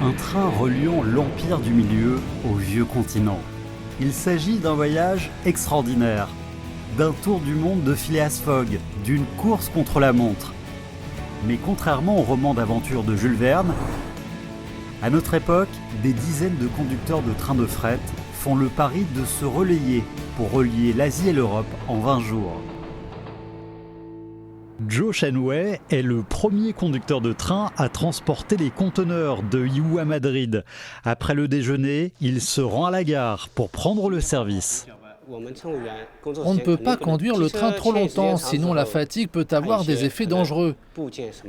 un train reliant l'Empire du Milieu au vieux continent. Il s'agit d'un voyage extraordinaire, d'un tour du monde de Phileas Fogg, d'une course contre la montre. Mais contrairement au roman d'aventure de Jules Verne, à notre époque, des dizaines de conducteurs de trains de fret font le pari de se relayer pour relier l'Asie et l'Europe en 20 jours. Zhou Shenwei est le premier conducteur de train à transporter les conteneurs de Yiwu à Madrid. Après le déjeuner, il se rend à la gare pour prendre le service. On ne peut pas conduire le train trop longtemps, sinon la fatigue peut avoir des effets dangereux.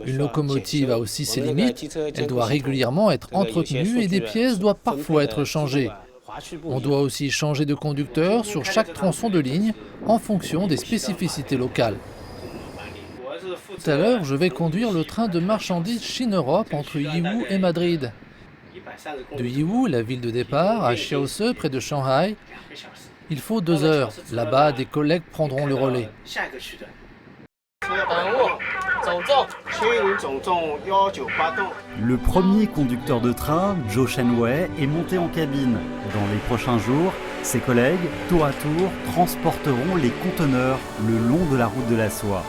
Une locomotive a aussi ses limites, elle doit régulièrement être entretenue et des pièces doivent parfois être changées. On doit aussi changer de conducteur sur chaque tronçon de ligne en fonction des spécificités locales. Tout à l'heure, je vais conduire le train de marchandises Chine-Europe entre Yiwu et Madrid. De Yiwu, la ville de départ, à Xiaose, près de Shanghai, il faut 2 heures. Là-bas, des collègues prendront le relais. Le premier conducteur de train, Zhou Shenwei, est monté en cabine. Dans les prochains jours, ses collègues, tour à tour, transporteront les conteneurs le long de la route de la soie.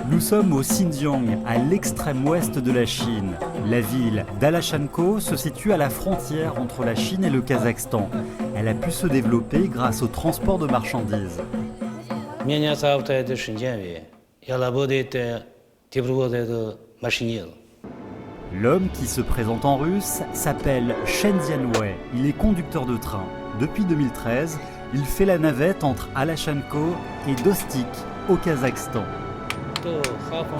Nous sommes au Xinjiang, à l'extrême ouest de la Chine. La ville d'Alachanko se situe à la frontière entre la Chine et le Kazakhstan. Elle a pu se développer grâce au transport de marchandises. L'homme qui se présente en russe s'appelle Shen Jianwei. Il est conducteur de train. Depuis 2013, il fait la navette entre Alachanko et Dostik, au Kazakhstan.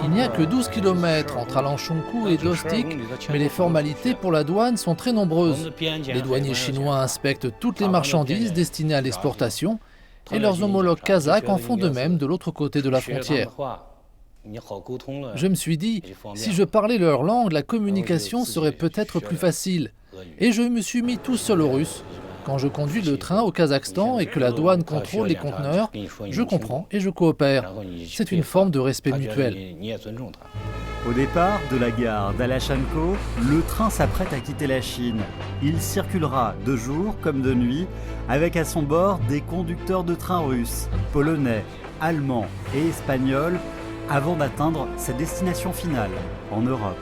Il n'y a que 12 km entre Alachanko et Dostik, mais les formalités pour la douane sont très nombreuses. Les douaniers chinois inspectent toutes les marchandises destinées à l'exportation et leurs homologues kazakhs en font de même de l'autre côté de la frontière. Je me suis dit, si je parlais leur langue, la communication serait peut-être plus facile. Et je me suis mis tout seul au russe. Quand je conduis le train au Kazakhstan et que la douane contrôle les conteneurs, je comprends et je coopère. C'est une forme de respect mutuel. Au départ de la gare d'Alachanko, le train s'apprête à quitter la Chine. Il circulera de jour comme de nuit, avec à son bord des conducteurs de train russes, polonais, allemands et espagnols, avant d'atteindre sa destination finale, en Europe.